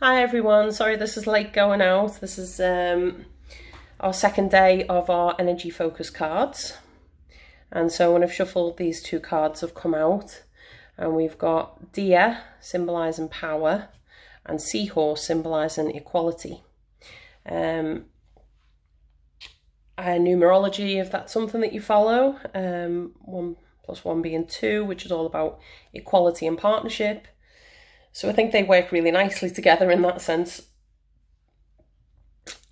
Hi everyone, sorry this is late going out. This is our second day of our energy focus cards. And so when I've shuffled, these two cards have come out. And we've got Deer symbolising power and Seahorse symbolising equality. Numerology, if that's something that you follow, 1 + 1 being 2, which is all about equality and partnership. So I think they work really nicely together in that sense.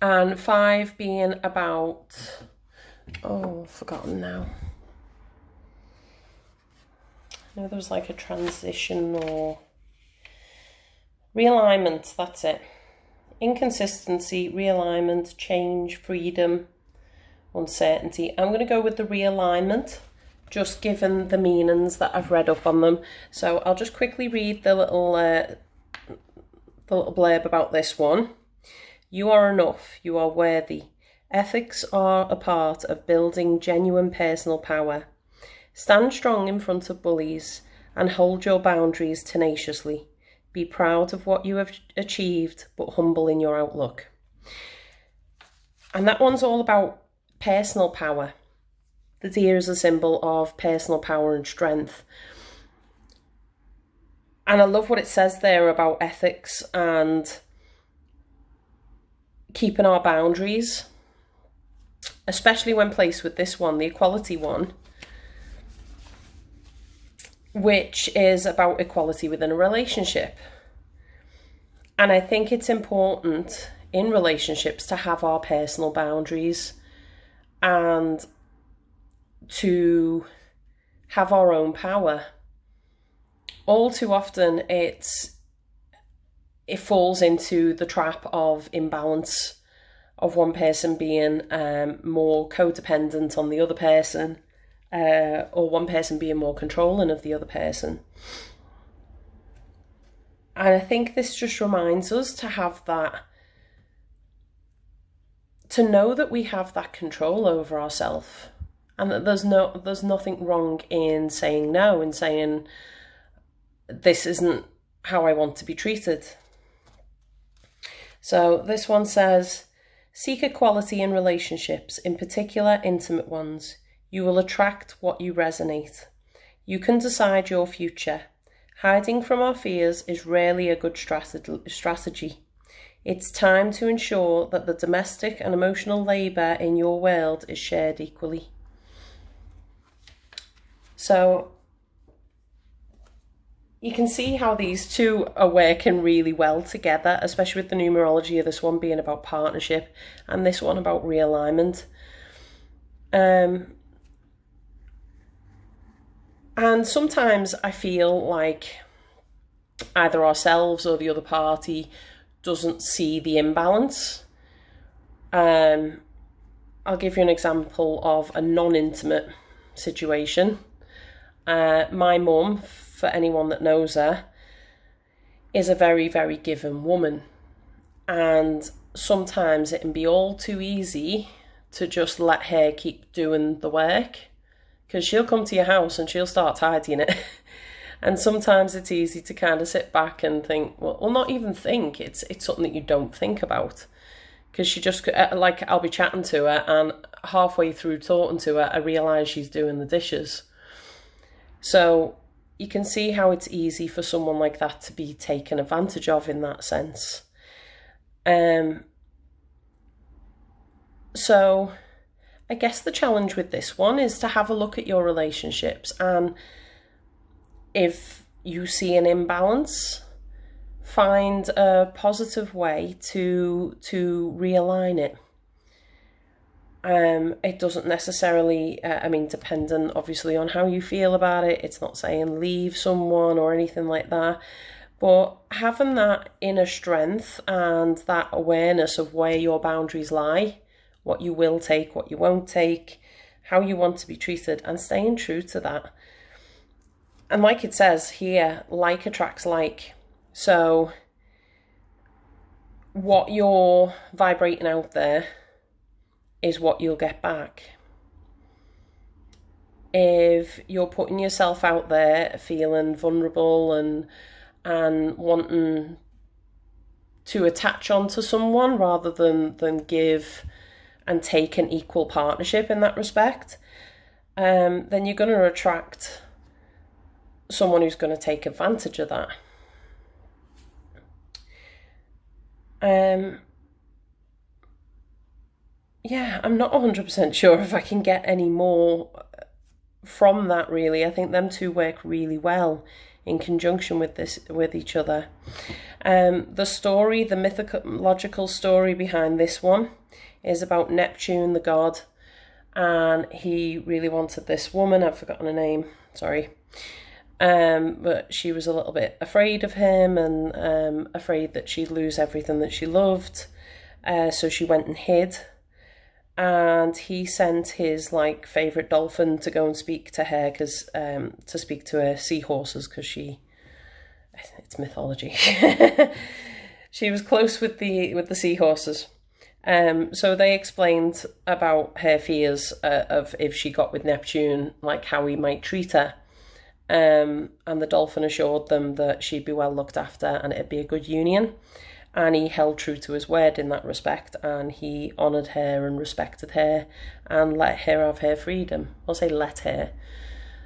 And 5 being about, I've forgotten now. I know there was like a transition or realignment, that's it. Inconsistency, realignment, change, freedom, uncertainty. I'm going to go with the realignment, just given the meanings that I've read up on them. So I'll just quickly read the little blurb about this one. You are enough, you are worthy. Ethics are a part of building genuine personal power. Stand strong in front of bullies and hold your boundaries tenaciously. Be proud of what you have achieved, but humble in your outlook. And that one's all about personal power. The deer is a symbol of personal power and strength. And I love what it says there about ethics and keeping our boundaries, especially when placed with this one, the equality one, which is about equality within a relationship. And I think it's important in relationships to have our personal boundaries and to have our own power. All too often it falls into the trap of imbalance, of one person being more codependent on the other person, or one person being more controlling of the other person. And I think this just reminds us to have that, to know that we have that control over ourselves, and that there's nothing wrong in saying no and saying, this isn't how I want to be treated. So this one says, seek equality in relationships, in particular intimate ones. You will attract what you resonate. You can decide your future. Hiding from our fears is rarely a good strategy. It's time to ensure that the domestic and emotional labour in your world is shared equally. So you can see how these two are working really well together, especially with the numerology of this one being about partnership and this one about realignment. And sometimes I feel like either ourselves or the other party doesn't see the imbalance. I'll give you an example of a non-intimate situation. My mum, for anyone that knows her, is a very, very giving woman. And sometimes it can be all too easy to just let her keep doing the work, because she'll come to your house and she'll start tidying it. And sometimes it's easy to kind of sit back and think, well, not even think, it's something that you don't think about. Because she just, like, I'll be chatting to her and halfway through talking to her, I realise she's doing the dishes. So you can see how it's easy for someone like that to be taken advantage of in that sense. So I guess the challenge with this one is to have a look at your relationships, and if you see an imbalance, find a positive way to realign it. It doesn't necessarily, dependent obviously on how you feel about it. It's not saying leave someone or anything like that, but having that inner strength and that awareness of where your boundaries lie, what you will take, what you won't take, how you want to be treated, and staying true to that. And like it says here, like attracts like. So what you're vibrating out there is what you'll get back. If you're putting yourself out there feeling vulnerable and wanting to attach onto someone rather than give and take an equal partnership in that respect, then you're going to attract someone who's going to take advantage of that. Yeah, I'm not 100% sure if I can get any more from that, really. I think them two work really well in conjunction with each other. The mythological story behind this one is about Neptune, the god, and he really wanted this woman. I've forgotten her name, sorry. But she was a little bit afraid of him and afraid that she'd lose everything that she loved. So she went and hid. And he sent his favourite dolphin to go and speak to her, to speak to her seahorses, because it's mythology. She was close with the seahorses. So they explained about her fears of if she got with Neptune, how he might treat her. And the dolphin assured them that she'd be well looked after and it'd be a good union. And he held true to his word in that respect, and he honoured her and respected her and let her have her freedom. I'll say let her,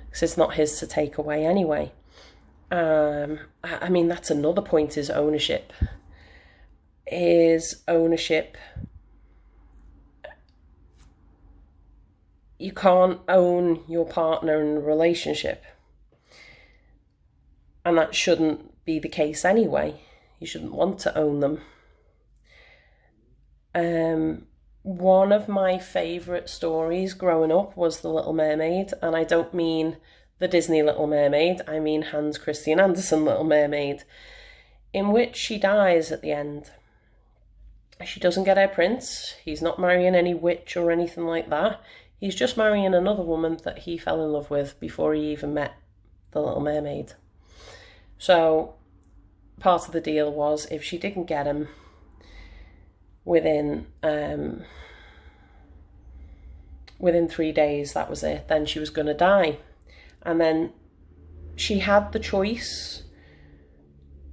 because it's not his to take away anyway. I mean, that's another point, is ownership. You can't own your partner in a relationship. And that shouldn't be the case anyway. You shouldn't want to own them. One of my favourite stories growing up was The Little Mermaid, and I don't mean the Disney Little Mermaid, I mean Hans Christian Andersen Little Mermaid, in which she dies at the end. She doesn't get her prince, he's not marrying any witch or anything like that, he's just marrying another woman that he fell in love with before he even met the Little Mermaid. So part of the deal was, if she didn't get him within 3 days, that was it, then she was going to die. And then she had the choice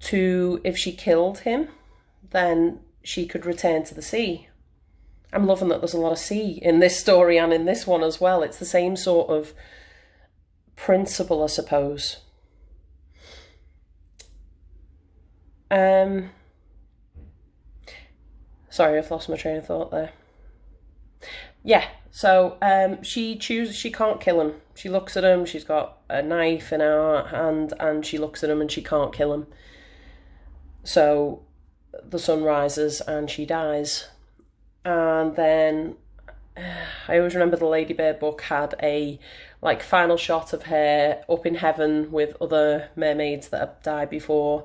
to, if she killed him, then she could return to the sea. I'm loving that there's a lot of sea in this story and in this one as well. It's the same sort of principle, I suppose. Sorry, I've lost my train of thought there. Yeah, so she can't kill him. She looks at him, she's got a knife in her hand, and she looks at him and she can't kill him. So the sun rises and she dies. And then I always remember the Lady Bird book had a final shot of her up in heaven with other mermaids that had died before,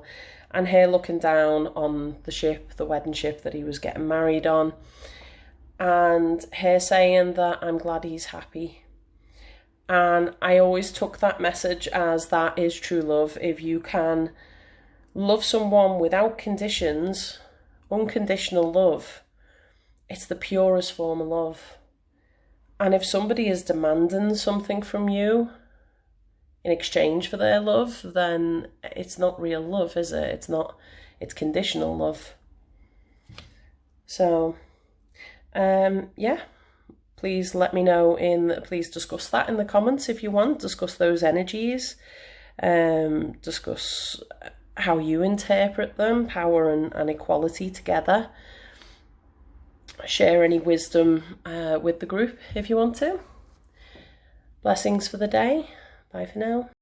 and her looking down on the ship, the wedding ship that he was getting married on, and her saying that I'm glad he's happy. And I always took that message as that is true love. If you can love someone without conditions, unconditional love, it's the purest form of love. And if somebody is demanding something from you in exchange for their love, then it's not real love, is it? It's conditional love. So, yeah, please let me know please discuss that in the comments if you want. Discuss those energies, discuss how you interpret them, power and equality together. Share any wisdom with the group if you want to. Blessings for the day. Bye for now.